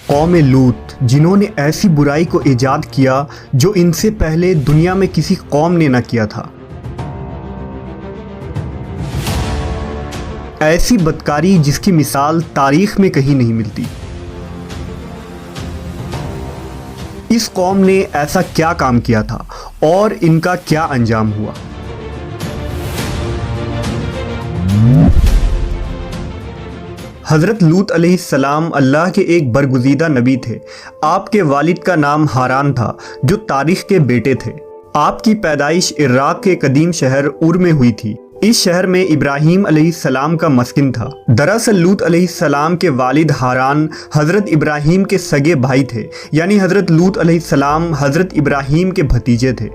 قوم لوط جنہوں نے ایسی برائی کو ایجاد کیا جو ان سے پہلے دنیا میں کسی قوم نے نہ کیا تھا۔ ایسی بدکاری جس کی مثال تاریخ میں کہیں نہیں ملتی۔ اس قوم نے ایسا کیا کام کیا تھا اور ان کا کیا انجام ہوا؟ حضرت لوط علیہ السلام اللہ کے ایک برگزیدہ نبی تھے۔ آپ کے والد کا نام ہاران تھا جو تاریخ کے بیٹے تھے۔ آپ کی پیدائش عراق کے قدیم شہر اور میں ہوئی تھی۔ اس شہر میں ابراہیم علیہ السلام کا مسکن تھا۔ دراصل لوط علیہ السلام کے والد ہاران حضرت ابراہیم کے سگے بھائی تھے، یعنی حضرت لوط علیہ السلام حضرت ابراہیم کے بھتیجے تھے۔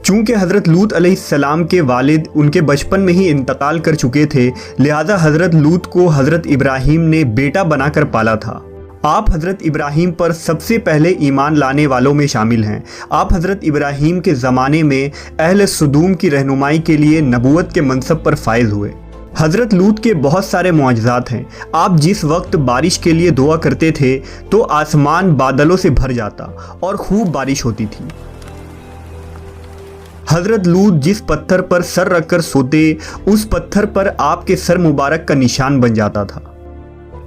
چونکہ حضرت لوط علیہ السلام کے والد ان کے بچپن میں ہی انتقال کر چکے تھے، لہذا حضرت لوط کو حضرت ابراہیم نے بیٹا بنا کر پالا تھا۔ آپ حضرت ابراہیم پر سب سے پہلے ایمان لانے والوں میں شامل ہیں۔ آپ حضرت ابراہیم کے زمانے میں اہل سدوم کی رہنمائی کے لیے نبوت کے منصب پر فائز ہوئے۔ حضرت لوط کے بہت سارے معجزات ہیں۔ آپ جس وقت بارش کے لیے دعا کرتے تھے تو آسمان بادلوں سے بھر جاتا اور خوب بارش ہوتی تھی۔ حضرت لوط جس پتھر پر سر رکھ کر سوتے، اس پتھر پر آپ کے سر مبارک کا نشان بن جاتا تھا۔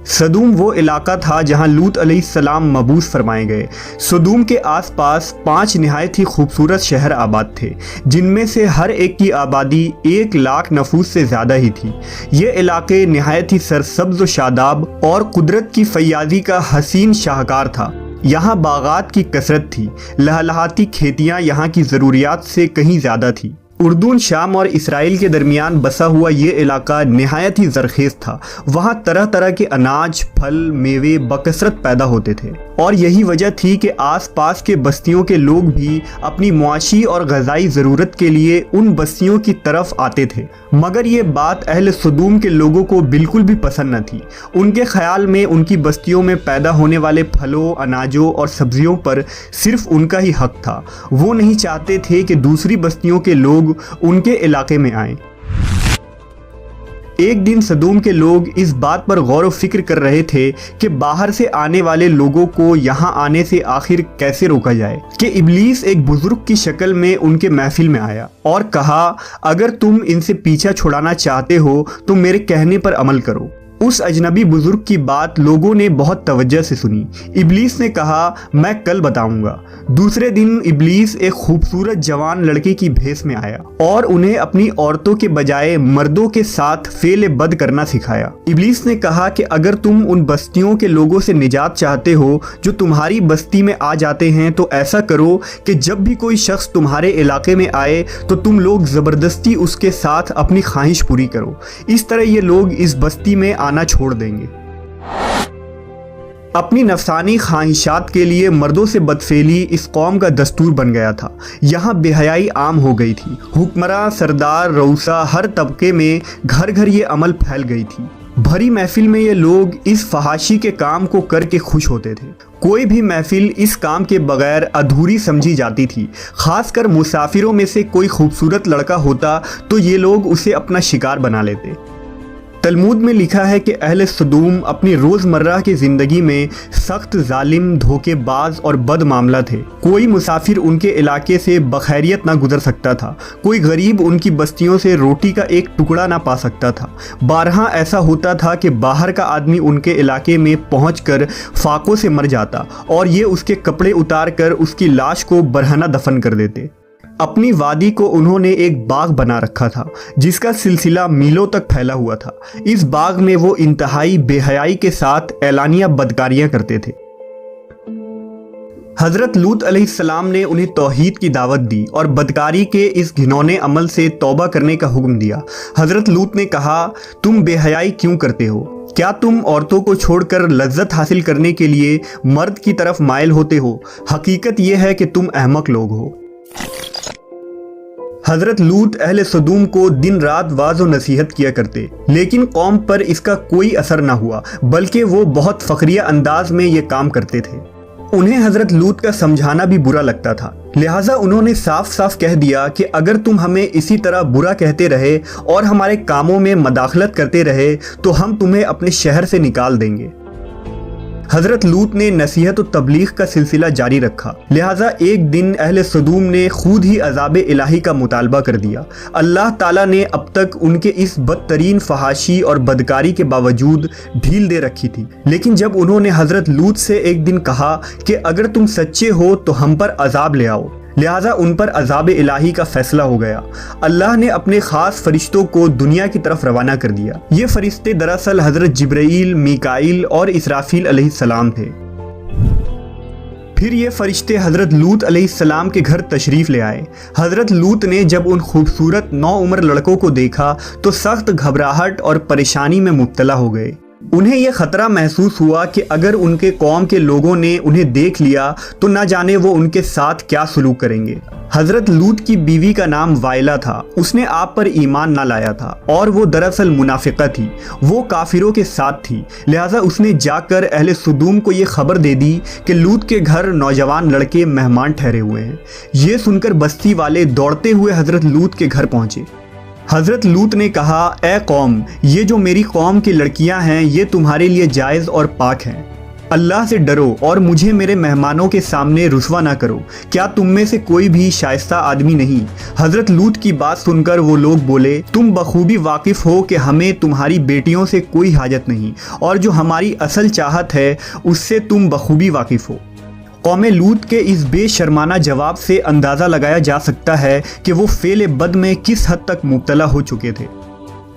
سدوم وہ علاقہ تھا جہاں لوط علیہ السلام مبعوث فرمائے گئے۔ سدوم کے آس پاس 5 نہایت ہی خوبصورت شہر آباد تھے، جن میں سے ہر ایک کی آبادی 1 لاکھ نفوس سے زیادہ ہی تھی۔ یہ علاقے نہایت ہی سرسبز و شاداب اور قدرت کی فیاضی کا حسین شاہکار تھا۔ یہاں باغات کی کثرت تھی، لہلہاتی کھیتیاں یہاں کی ضروریات سے کہیں زیادہ تھی۔ اردن، شام اور اسرائیل کے درمیان بسا ہوا یہ علاقہ نہایت ہی زرخیز تھا۔ وہاں طرح طرح کے اناج، پھل، میوے بکثرت پیدا ہوتے تھے، اور یہی وجہ تھی کہ آس پاس کے بستیوں کے لوگ بھی اپنی معاشی اور غذائی ضرورت کے لیے ان بستیوں کی طرف آتے تھے۔ مگر یہ بات اہل سدوم کے لوگوں کو بالکل بھی پسند نہ تھی۔ ان کے خیال میں ان کی بستیوں میں پیدا ہونے والے پھلوں، اناجوں اور سبزیوں پر صرف ان کا ہی حق تھا۔ وہ نہیں چاہتے تھے کہ دوسری بستیوں کے لوگ ان کے علاقے میں آئیں۔ ایک دن سدوم کے لوگ اس بات پر غور و فکر کر رہے تھے کہ باہر سے آنے والے لوگوں کو یہاں آنے سے آخر کیسے روکا جائے، کہ ابلیس ایک بزرگ کی شکل میں ان کے محفل میں آیا اور کہا، اگر تم ان سے پیچھا چھڑانا چاہتے ہو تو میرے کہنے پر عمل کرو۔ اس اجنبی بزرگ کی بات لوگوں نے بہت توجہ سے سنی۔ ابلیس نے کہا، میں کل بتاؤں گا۔ دوسرے دن ابلیس ایک خوبصورت جوان لڑکے کی بھیس میں آیا اور انہیں اپنی عورتوں کے بجائے مردوں کے ساتھ فعل بد کرنا سکھایا۔ ابلیس نے کہا کہ اگر تم ان بستیوں کے لوگوں سے نجات چاہتے ہو جو تمہاری بستی میں آ جاتے ہیں تو ایسا کرو کہ جب بھی کوئی شخص تمہارے علاقے میں آئے تو تم لوگ زبردستی اس کے ساتھ اپنی خواہش پوری کرو۔ اس طرح یہ لوگ اس بستی میں آنا چھوڑ دیں گے۔ اپنی نفسانی خواہشات کے لیے مردوں سے بدفعلی اس قوم کا دستور بن گیا تھا۔ یہاں بے حیائی عام ہو گئی تھی۔ حکمراں، سردار، رؤسا، ہر طبقے میں گھر گھر یہ عمل پھیل گئی تھی۔ بھری محفل میں یہ لوگ اس فحاشی کے کام کو کر کے خوش ہوتے تھے۔ کوئی بھی محفل اس کام کے بغیر ادھوری سمجھی جاتی تھی۔ خاص کر مسافروں میں سے کوئی خوبصورت لڑکا ہوتا تو یہ لوگ اسے اپنا شکار بنا لیتے۔ تلمود میں لکھا ہے کہ اہل سدوم اپنی روزمرہ کی زندگی میں سخت ظالم، دھوکے باز اور بد معاملہ تھے۔ کوئی مسافر ان کے علاقے سے بخیریت نہ گزر سکتا تھا۔ کوئی غریب ان کی بستیوں سے روٹی کا ایک ٹکڑا نہ پا سکتا تھا۔ بارہا ایسا ہوتا تھا کہ باہر کا آدمی ان کے علاقے میں پہنچ کر فاقوں سے مر جاتا اور یہ اس کے کپڑے اتار کر اس کی لاش کو برہنہ دفن کر دیتے۔ اپنی وادی کو انہوں نے ایک باغ بنا رکھا تھا جس کا سلسلہ میلوں تک پھیلا ہوا تھا۔ اس باغ میں وہ انتہائی بے حیائی کے ساتھ اعلانیہ بدکاریاں کرتے تھے۔ حضرت لوط علیہ السلام نے انہیں توحید کی دعوت دی اور بدکاری کے اس گھنونے عمل سے توبہ کرنے کا حکم دیا۔ حضرت لوط نے کہا، تم بے حیائی کیوں کرتے ہو؟ کیا تم عورتوں کو چھوڑ کر لذت حاصل کرنے کے لیے مرد کی طرف مائل ہوتے ہو؟ حقیقت یہ ہے کہ تم احمق لوگ ہو۔ حضرت لوط اہل سدوم کو دن رات واعظ و نصیحت کیا کرتے، لیکن قوم پر اس کا کوئی اثر نہ ہوا، بلکہ وہ بہت فخریہ انداز میں یہ کام کرتے تھے۔ انہیں حضرت لوط کا سمجھانا بھی برا لگتا تھا، لہٰذا انہوں نے صاف صاف کہہ دیا کہ اگر تم ہمیں اسی طرح برا کہتے رہے اور ہمارے کاموں میں مداخلت کرتے رہے تو ہم تمہیں اپنے شہر سے نکال دیں گے۔ حضرت لوط نے نصیحت و تبلیغ کا سلسلہ جاری رکھا، لہٰذا ایک دن اہل سدوم نے خود ہی عذاب الہی کا مطالبہ کر دیا۔ اللہ تعالیٰ نے اب تک ان کے اس بدترین فحاشی اور بدکاری کے باوجود ڈھیل دے رکھی تھی، لیکن جب انہوں نے حضرت لوط سے ایک دن کہا کہ اگر تم سچے ہو تو ہم پر عذاب لے آؤ، لہٰذا ان پر عذاب الہی کا فیصلہ ہو گیا۔ اللہ نے اپنے خاص فرشتوں کو دنیا کی طرف روانہ کر دیا۔ یہ فرشتے دراصل حضرت جبرائیل، میکائیل اور اسرافیل علیہ السلام تھے۔ پھر یہ فرشتے حضرت لوط علیہ السلام کے گھر تشریف لے آئے۔ حضرت لوط نے جب ان خوبصورت نوعمر لڑکوں کو دیکھا تو سخت گھبراہٹ اور پریشانی میں مبتلا ہو گئے۔ انہیں یہ خطرہ محسوس ہوا کہ اگر ان کے قوم کے لوگوں نے انہیں دیکھ لیا تو نہ جانے وہ ان کے ساتھ کیا سلوک کریں گے۔ حضرت لوط کی بیوی کا نام وائلہ تھا، اس نے آپ پر ایمان نہ لایا تھا اور وہ دراصل منافقہ تھی، وہ کافروں کے ساتھ تھی، لہٰذا اس نے جا کر اہل سدوم کو یہ خبر دے دی کہ لوط کے گھر نوجوان لڑکے مہمان ٹھہرے ہوئے ہیں۔ یہ سن کر بستی والے دوڑتے ہوئے حضرت لوط کے گھر پہنچے۔ حضرت لوط نے کہا، اے قوم، یہ جو میری قوم کی لڑکیاں ہیں یہ تمہارے لیے جائز اور پاک ہیں، اللہ سے ڈرو اور مجھے میرے مہمانوں کے سامنے رسوا نہ کرو۔ کیا تم میں سے کوئی بھی شائستہ آدمی نہیں؟ حضرت لوط کی بات سن کر وہ لوگ بولے، تم بخوبی واقف ہو کہ ہمیں تمہاری بیٹیوں سے کوئی حاجت نہیں، اور جو ہماری اصل چاہت ہے اس سے تم بخوبی واقف ہو۔ قوم لوط کے اس بے شرمانہ جواب سے اندازہ لگایا جا سکتا ہے کہ وہ فعل بد میں کس حد تک مبتلا ہو چکے تھے۔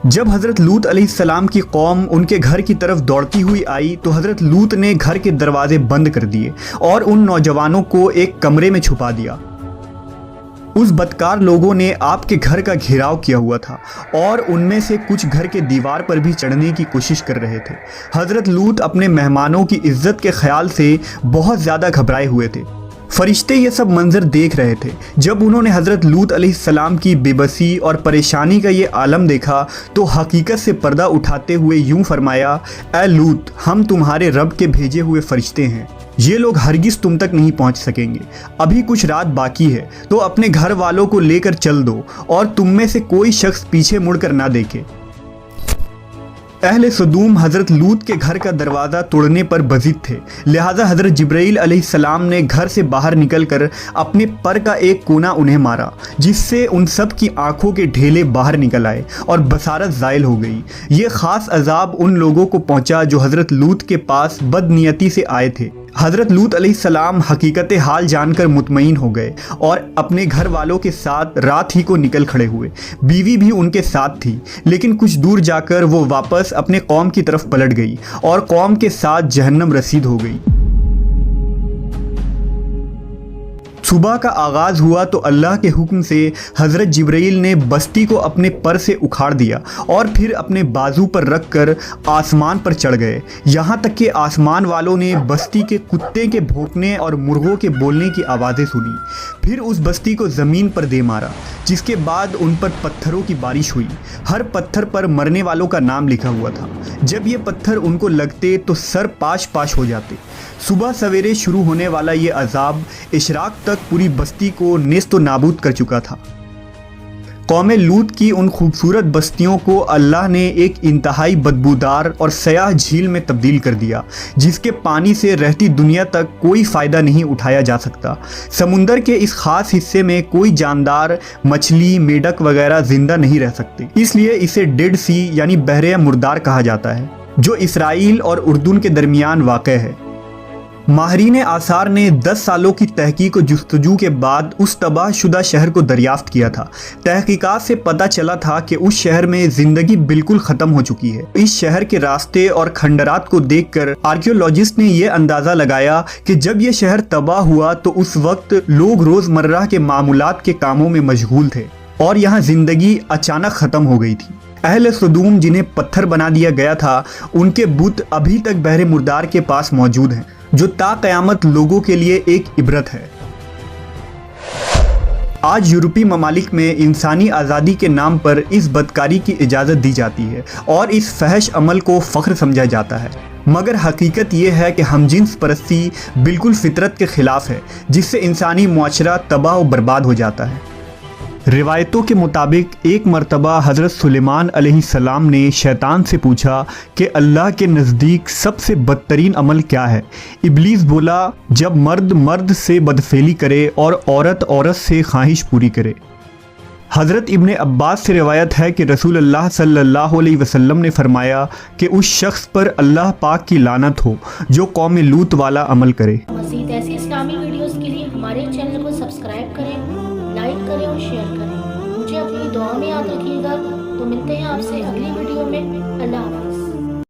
جب حضرت لوط علیہ السلام کی قوم ان کے گھر کی طرف دوڑتی ہوئی آئی تو حضرت لوط نے گھر کے دروازے بند کر دیے اور ان نوجوانوں کو ایک کمرے میں چھپا دیا۔ اس بدکار لوگوں نے آپ کے گھر کا گھیراؤ کیا ہوا تھا اور ان میں سے کچھ گھر کے دیوار پر بھی چڑھنے کی کوشش کر رہے تھے۔ حضرت لوط اپنے مہمانوں کی عزت کے خیال سے بہت زیادہ گھبرائے ہوئے تھے۔ فرشتے یہ سب منظر دیکھ رہے تھے۔ جب انہوں نے حضرت لوط علیہ السلام کی بے بسی اور پریشانی کا یہ عالم دیکھا تو حقیقت سے پردہ اٹھاتے ہوئے یوں فرمایا، اے لوط، ہم تمہارے رب کے بھیجے ہوئے فرشتے ہیں، یہ لوگ ہرگز تم تک نہیں پہنچ سکیں گے۔ ابھی کچھ رات باقی ہے تو اپنے گھر والوں کو لے کر چل دو اور تم میں سے کوئی شخص پیچھے مڑ کر نہ دیکھے۔ اہل سدوم حضرت لوط کے گھر کا دروازہ توڑنے پر بضد تھے، لہٰذا حضرت جبرائیل علیہ السلام نے گھر سے باہر نکل کر اپنے پر کا ایک کونا انہیں مارا، جس سے ان سب کی آنکھوں کے ڈھیلے باہر نکل آئے اور بصارت زائل ہو گئی۔ یہ خاص عذاب ان لوگوں کو پہنچا جو حضرت لوط کے پاس بد نیتی سے آئے تھے۔ حضرت لوط علیہ السلام حقیقت حال جان کر مطمئن ہو گئے اور اپنے گھر والوں کے ساتھ رات ہی کو نکل کھڑے ہوئے۔ بیوی بھی ان کے ساتھ تھی، لیکن کچھ دور جا کر وہ واپس اپنے قوم کی طرف پلٹ گئی اور قوم کے ساتھ جہنم رسید ہو گئی۔ صبح کا آغاز ہوا تو اللہ کے حکم سے حضرت جبرائیل نے بستی کو اپنے پر سے اکھاڑ دیا اور پھر اپنے بازو پر رکھ کر آسمان پر چڑھ گئے، یہاں تک کہ آسمان والوں نے بستی کے کتے کے بھونکنے اور مرغوں کے بولنے کی آوازیں سنی۔ پھر اس بستی کو زمین پر دے مارا، جس کے بعد ان پر پتھروں کی بارش ہوئی۔ ہر پتھر پر مرنے والوں کا نام لکھا ہوا تھا۔ جب یہ پتھر ان کو لگتے تو سر پاش پاش ہو جاتے۔ صبح سویرے شروع ہونے والا یہ عذاب اشراق تک پوری بستی کو نیست و نابود کر چکا تھا۔ قوم لوط کی ان خوبصورت بستیوں کو اللہ نے ایک انتہائی بدبودار اور سیاہ جھیل میں تبدیل کر دیا، جس کے پانی سے رہتی دنیا تک کوئی فائدہ نہیں اٹھایا جا سکتا۔ سمندر کے اس خاص حصے میں کوئی جاندار، مچھلی، میڈک وغیرہ زندہ نہیں رہ سکتے، اس لیے اسے ڈیڈ سی یعنی بحر مردار کہا جاتا ہے، جو اسرائیل اور اردن کے درمیان واقع ہے۔ ماہرین آثار نے 10 سالوں کی تحقیق و جستجو کے بعد اس تباہ شدہ شہر کو دریافت کیا تھا۔ تحقیقات سے پتہ چلا تھا کہ اس شہر میں زندگی بالکل ختم ہو چکی ہے۔ اس شہر کے راستے اور کھنڈرات کو دیکھ کر آرکیولوجسٹ نے یہ اندازہ لگایا کہ جب یہ شہر تباہ ہوا تو اس وقت لوگ روزمرہ کے معمولات کے کاموں میں مشغول تھے اور یہاں زندگی اچانک ختم ہو گئی تھی۔ اہل سدوم جنہیں پتھر بنا دیا گیا تھا، ان کے بت ابھی تک بحر مردار کے پاس موجود ہیں، جو تا قیامت لوگوں کے لیے ایک عبرت ہے۔ آج یورپی ممالک میں انسانی آزادی کے نام پر اس بدکاری کی اجازت دی جاتی ہے اور اس فحش عمل کو فخر سمجھا جاتا ہے، مگر حقیقت یہ ہے کہ ہم جنس پرستی بالکل فطرت کے خلاف ہے، جس سے انسانی معاشرہ تباہ و برباد ہو جاتا ہے۔ روایتوں کے مطابق ایک مرتبہ حضرت سلیمان علیہ السلام نے شیطان سے پوچھا کہ اللہ کے نزدیک سب سے بدترین عمل کیا ہے؟ ابلیس بولا، جب مرد مرد سے بدفعلی کرے اور عورت عورت سے خواہش پوری کرے۔ حضرت ابن عباس سے روایت ہے کہ رسول اللہ صلی اللہ علیہ وسلم نے فرمایا کہ اس شخص پر اللہ پاک کی لعنت ہو جو قوم لوط والا عمل کرے۔ مزید ایسی اسلامی ویڈیوز کے لیے ہمارے چینل کو سبسکرائب کریں، لائک کریں اور شیئر کریں۔ مجھے اپنی دعا میں یاد رکھیے گا۔ تو ملتے ہیں آپ سے اگلی ویڈیو میں۔ اللہ حافظ۔